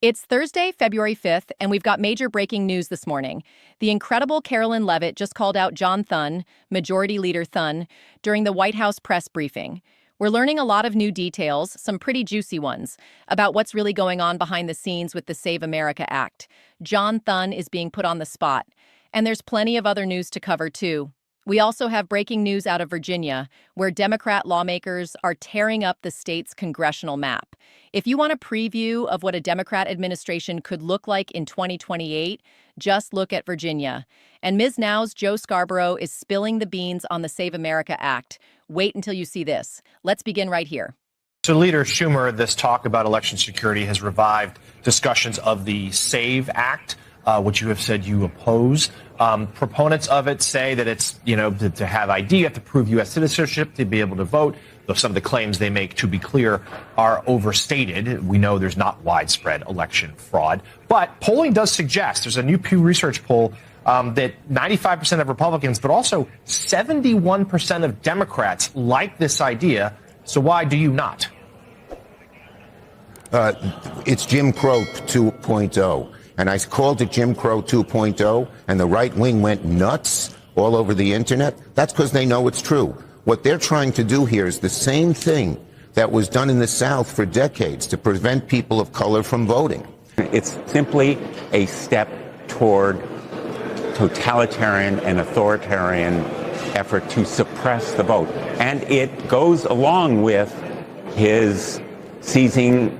It's Thursday, February 5th, and we've got major breaking news this morning. The incredible Carolyn Levit just called out John Thun, Majority Leader Thun, during the White House press briefing. We're learning a lot of new details, some pretty juicy ones, about what's really going on behind the scenes with the Save America Act. John Thun is being put on the spot. And there's plenty of other news to cover, too. We also have breaking news out of Virginia, where Democrat lawmakers are tearing up the state's congressional map. If you want a preview of what a Democrat administration could look like in 2028, just look at Virginia. And Ms. Now's Joe Scarborough is spilling the beans on the Save America Act. Wait until you see this. Let's begin right here. So, Leader Schumer, this talk about election security has revived discussions of the SAVE Act, which you have said you oppose. Proponents of it say that it's, to have ID, you have to prove U.S. citizenship to be able to vote. Though some of the claims they make, to be clear, are overstated. We know there's not widespread election fraud. But polling does suggest, there's a new Pew Research poll, that 95% of Republicans, but also 71% of Democrats like this idea. So why do you not? It's Jim Crow 2.0. And I called it Jim Crow 2.0, and the right wing went nuts all over the internet. That's because they know it's true. What they're trying to do here is the same thing that was done in the South for decades to prevent people of color from voting. It's simply a step toward totalitarian and authoritarian effort to suppress the vote. And it goes along with his seizing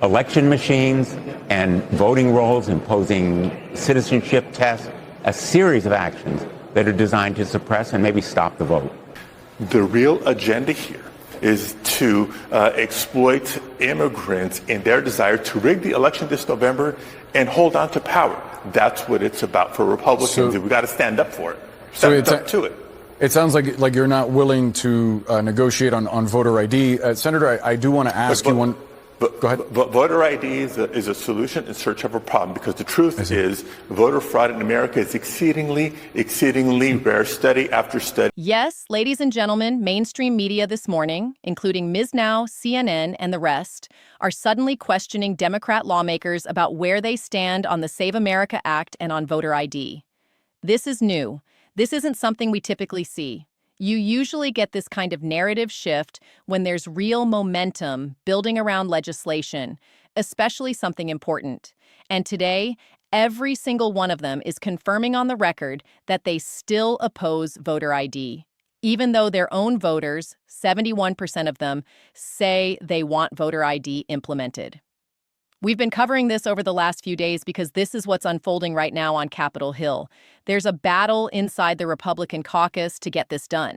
election machines and voting rolls, imposing citizenship tests, a series of actions that are designed to suppress and maybe stop the vote. The real agenda here is to exploit immigrants in their desire to rig the election this November and hold on to power. That's what it's about for Republicans. We've got to stand up for it. Stand up to it. It sounds like you're not willing to negotiate on voter ID. Senator, I do want to ask you one. Go ahead. Voter ID is a solution in search of a problem, because the truth is voter fraud in America is exceedingly rare, study after study. Yes, ladies and gentlemen, mainstream media this morning, including Ms. Now, CNN, and the rest, are suddenly questioning Democrat lawmakers about where they stand on the Save America Act and on voter ID. This is new. This isn't something we typically see. You usually get this kind of narrative shift when there's real momentum building around legislation, especially something important. And today, every single one of them is confirming on the record that they still oppose voter ID, even though their own voters, 71% of them, say they want voter ID implemented. We've been covering this over the last few days because this is what's unfolding right now on Capitol Hill. There's a battle inside the Republican caucus to get this done.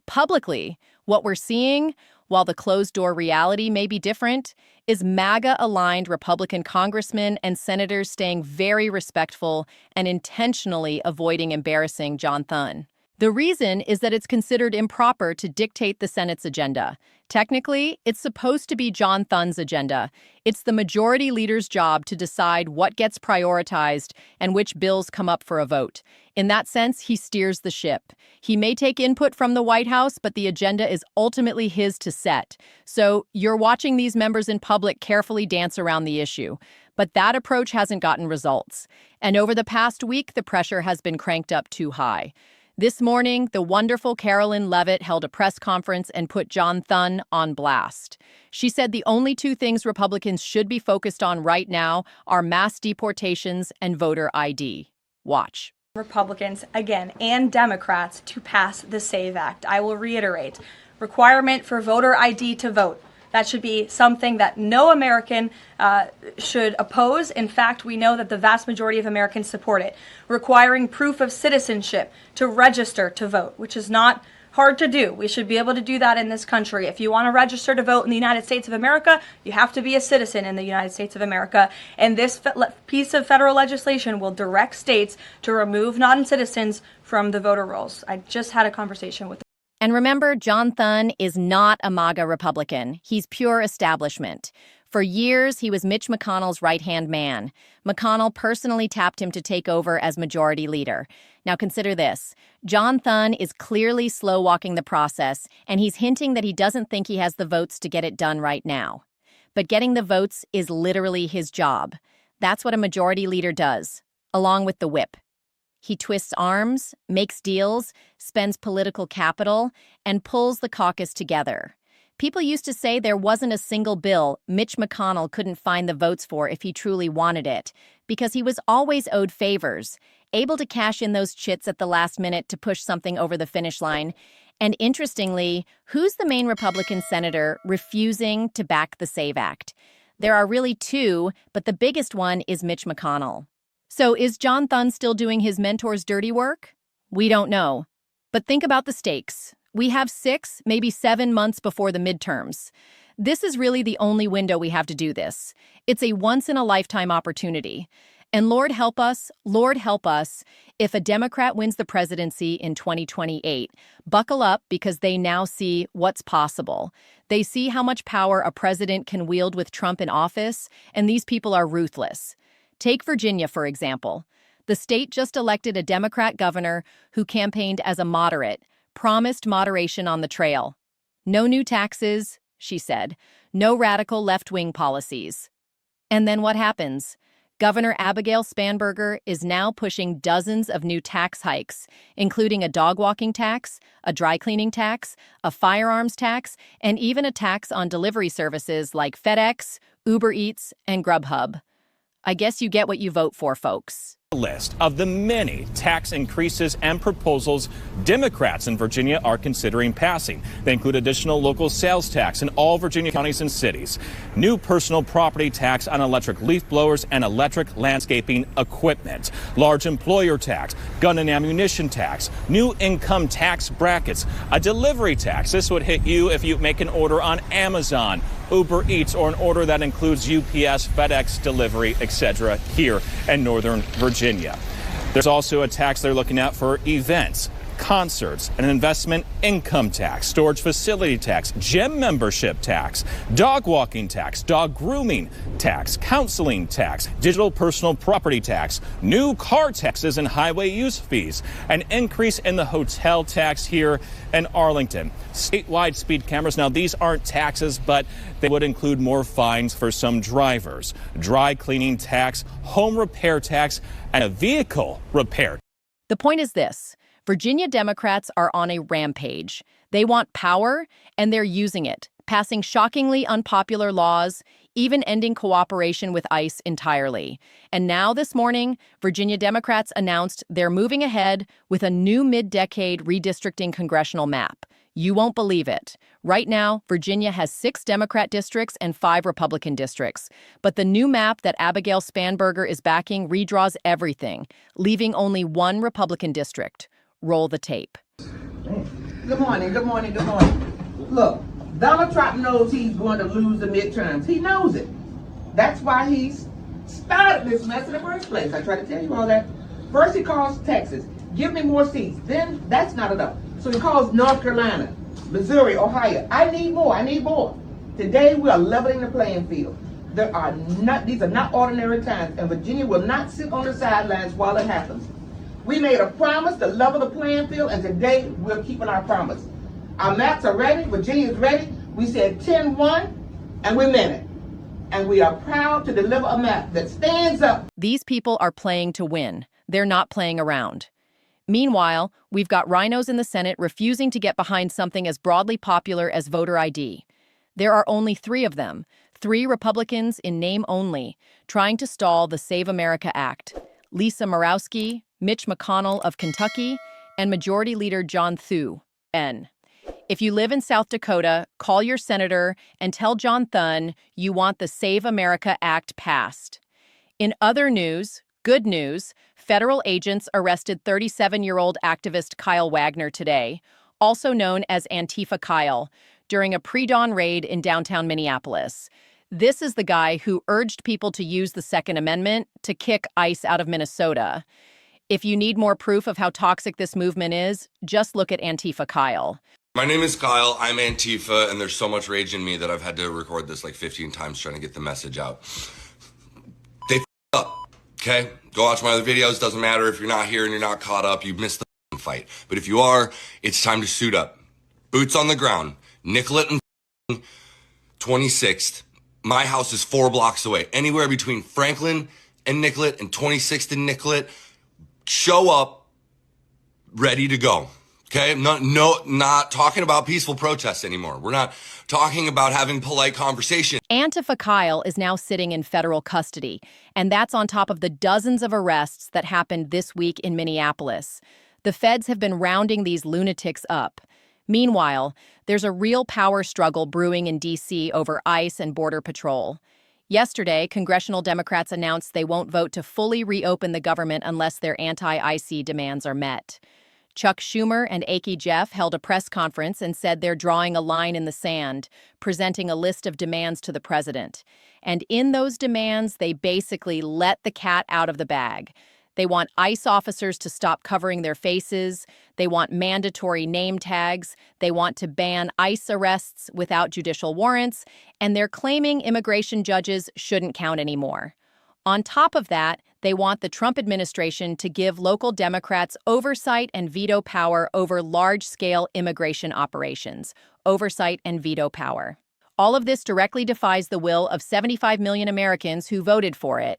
Publicly, what we're seeing, while the closed-door reality may be different, is MAGA-aligned Republican congressmen and senators staying very respectful and intentionally avoiding embarrassing John Thun. The reason is that it's considered improper to dictate the Senate's agenda. Technically, it's supposed to be John Thun's agenda. It's the majority leader's job to decide what gets prioritized and which bills come up for a vote. In that sense, he steers the ship. He may take input from the White House, but the agenda is ultimately his to set. So you're watching these members in public carefully dance around the issue. But that approach hasn't gotten results. And over the past week, the pressure has been cranked up too high. This morning, the wonderful Carolyn Levit held a press conference and put John Thun on blast. She said the only two things Republicans should be focused on right now are mass deportations and voter ID. Watch. Republicans, again, and Democrats to pass the SAVE Act. I will reiterate, requirement for voter ID to vote. That should be something that no American should oppose. In fact, we know that the vast majority of Americans support it. Requiring proof of citizenship to register to vote, which is not hard to do. We should be able to do that in this country. If you want to register to vote in the United States of America, you have to be a citizen in the United States of America. And this piece of federal legislation will direct states to remove non-citizens from the voter rolls. I just had a conversation with And remember, John Thun is not a MAGA Republican. He's pure establishment. For years, he was Mitch McConnell's right-hand man. McConnell personally tapped him to take over as majority leader. Now consider this. John Thun is clearly slow-walking the process, and he's hinting that he doesn't think he has the votes to get it done right now. but getting the votes is literally his job. That's what a majority leader does, along with the whip. He twists arms, makes deals, spends political capital, and pulls the caucus together. People used to say there wasn't a single bill Mitch McConnell couldn't find the votes for if he truly wanted it, because he was always owed favors, able to cash in those chits at the last minute to push something over the finish line. And interestingly, who's the main Republican senator refusing to back the SAVE Act? There are really two, but the biggest one is Mitch McConnell. So is John Thun still doing his mentor's dirty work? We don't know. But think about the stakes. We have 6, maybe 7 months before the midterms. This is really the only window we have to do this. It's a once-in-a-lifetime opportunity. And Lord help us, if a Democrat wins the presidency in 2028, buckle up because they now see what's possible. They see how much power a president can wield with Trump in office, and these people are ruthless. Take Virginia, for example. The state just elected a Democrat governor who campaigned as a moderate, promised moderation on the trail. No new taxes, she said. No radical left-wing policies. And then what happens? Governor Abigail Spanberger is now pushing dozens of new tax hikes, including a dog-walking tax, a dry-cleaning tax, a firearms tax, and even a tax on delivery services like FedEx, Uber Eats, and Grubhub. I guess you get what you vote for, folks. List of the many tax increases and proposals Democrats in Virginia are considering passing. They include additional local sales tax in all Virginia counties and cities, new personal property tax on electric leaf blowers and electric landscaping equipment, large employer tax, gun and ammunition tax, new income tax brackets, a delivery tax. This would hit you if you make an order on Amazon, Uber Eats, or an order that includes UPS, FedEx delivery, etc. here in Northern Virginia. There's also a tax they're looking at for events, concerts, an investment income tax, storage facility tax, gym membership tax, dog walking tax, dog grooming tax, counseling tax, digital personal property tax, new car taxes and highway use fees, an increase in the hotel tax here in Arlington, statewide speed cameras. Now, these aren't taxes, but they would include more fines for some drivers, dry cleaning tax, home repair tax, and a vehicle repair. The point is this. Virginia Democrats are on a rampage. They want power, and they're using it, passing shockingly unpopular laws, even ending cooperation with ICE entirely. And now this morning, Virginia Democrats announced they're moving ahead with a new mid-decade redistricting congressional map. You won't believe it. Right now, Virginia has 6 Democrat districts and 5 Republican districts. But the new map that Abigail Spanberger is backing redraws everything, leaving only 1 Republican district. Roll the tape. Good morning. Look, Donald Trump knows he's going to lose the midterms. He knows it. That's why he's started this mess in the first place. I try to tell you all that. First he calls Texas, give me more seats. Then that's not enough. So he calls North Carolina, Missouri, Ohio. I need more. Today we are leveling the playing field. These are not ordinary times, and Virginia will not sit on the sidelines while it happens. We made a promise to level the playing field, and today we're keeping our promise. Our maps are ready. Virginia's ready. We said 10-1, and we meant it. And we are proud to deliver a map that stands up. These people are playing to win. They're not playing around. Meanwhile, we've got rhinos in the Senate refusing to get behind something as broadly popular as voter ID. There are only 3 of them, 3 Republicans in name only, trying to stall the Save America Act. Lisa Murkowski, Mitch McConnell of Kentucky, and Majority Leader John Thun. If you live in South Dakota, call your senator and tell John Thun you want the Save America Act passed. In other news, good news, federal agents arrested 37-year-old activist Kyle Wagner today, also known as Antifa Kyle, during a pre-dawn raid in downtown Minneapolis. This is the guy who urged people to use the Second Amendment to kick ICE out of Minnesota. If you need more proof of how toxic this movement is, just look at Antifa Kyle. My name is Kyle, I'm Antifa, and there's so much rage in me that I've had to record this like 15 times trying to get the message out. They up, okay? Go watch my other videos, doesn't matter if you're not here and you're not caught up, you missed the fight. But if you are, it's time to suit up. Boots on the ground, Nicollet and 26th, My house is 4 blocks away. Anywhere between Franklin and Nicollet and 26th and Nicollet, show up ready to go. Okay, not talking about peaceful protests anymore. We're not talking about having polite conversation. Antifa Kyle is now sitting in federal custody, and that's on top of the dozens of arrests that happened this week in Minneapolis. The feds have been rounding these lunatics up. Meanwhile, there's a real power struggle brewing in D.C. over ICE and Border Patrol. Yesterday, congressional Democrats announced they won't vote to fully reopen the government unless their anti-IC demands are met. Chuck Schumer and Achy Jeff held a press conference and said they're drawing a line in the sand, presenting a list of demands to the president. And in those demands, they basically let the cat out of the bag. They want ICE officers to stop covering their faces. They want mandatory name tags. They want to ban ICE arrests without judicial warrants. And they're claiming immigration judges shouldn't count anymore. On top of that, they want the Trump administration to give local Democrats oversight and veto power over large-scale immigration operations. Oversight and veto power. All of this directly defies the will of 75 million Americans who voted for it.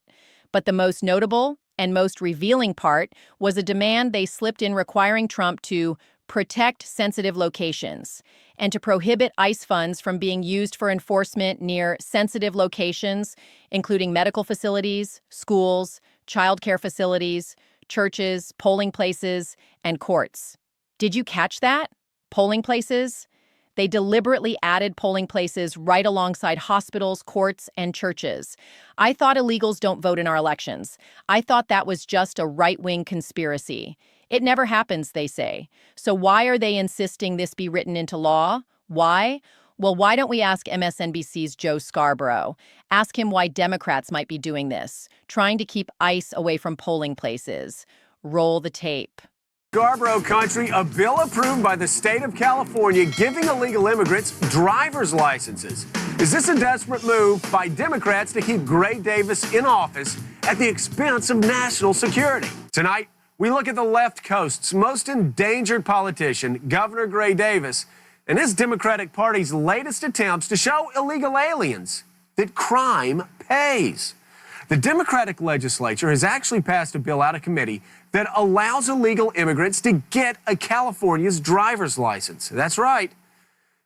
But the most notable and most revealing part was a demand they slipped in requiring Trump to protect sensitive locations and to prohibit ICE funds from being used for enforcement near sensitive locations, including medical facilities, schools, childcare facilities, churches, polling places, and courts. Did you catch that? Polling places? They deliberately added polling places right alongside hospitals, courts, and churches. I thought illegals don't vote in our elections. I thought that was just a right-wing conspiracy. It never happens, they say. So why are they insisting this be written into law? Why? Well, why don't we ask MSNBC's Joe Scarborough? Ask him why Democrats might be doing this, trying to keep ICE away from polling places. Roll the tape. Scarborough country, a bill approved by the state of California giving illegal immigrants driver's licenses. Is this a desperate move by Democrats to keep Gray Davis in office at the expense of national security? Tonight, we look at the left coast's most endangered politician, Governor Gray Davis, and his Democratic Party's latest attempts to show illegal aliens that crime pays. The Democratic legislature has actually passed a bill out of committee that allows illegal immigrants to get a California's driver's license. That's right.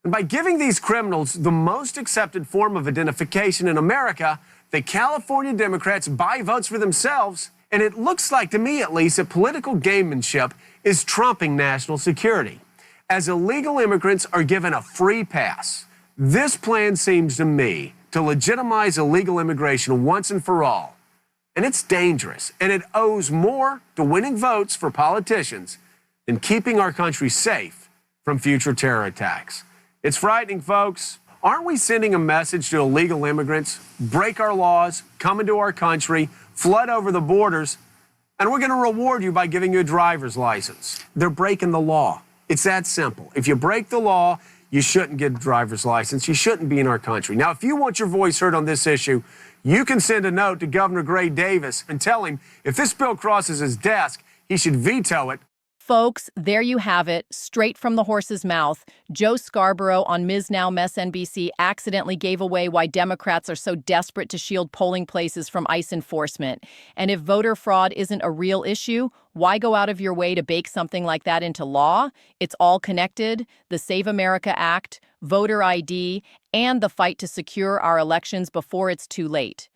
And by giving these criminals the most accepted form of identification in America, the California Democrats buy votes for themselves, and it looks like, to me at least, that political gamemanship is trumping national security. As illegal immigrants are given a free pass, this plan seems to me to legitimize illegal immigration once and for all. And it's dangerous, and it owes more to winning votes for politicians than keeping our country safe from future terror attacks. It's frightening, folks. Aren't we sending a message to illegal immigrants? Break our laws, come into our country, flood over the borders, and we're going to reward you by giving you a driver's license. They're breaking the law. It's that simple. If you break the law, you shouldn't get a driver's license. You shouldn't be in our country. Now, if you want your voice heard on this issue, you can send a note to Governor Gray Davis and tell him if this bill crosses his desk, he should veto it. Folks, there you have it, straight from the horse's mouth. Joe Scarborough on Ms. Now MSNBC accidentally gave away why Democrats are so desperate to shield polling places from ICE enforcement. And if voter fraud isn't a real issue, why go out of your way to bake something like that into law? It's all connected. The Save America Act, voter ID, and the fight to secure our elections before it's too late.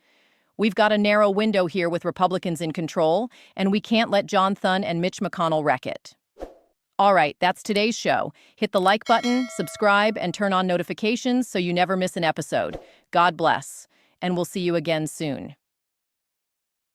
We've got a narrow window here with Republicans in control, and we can't let John Thun and Mitch McConnell wreck it. All right, that's today's show. Hit the like button, subscribe, and turn on notifications so you never miss an episode. God bless, and we'll see you again soon.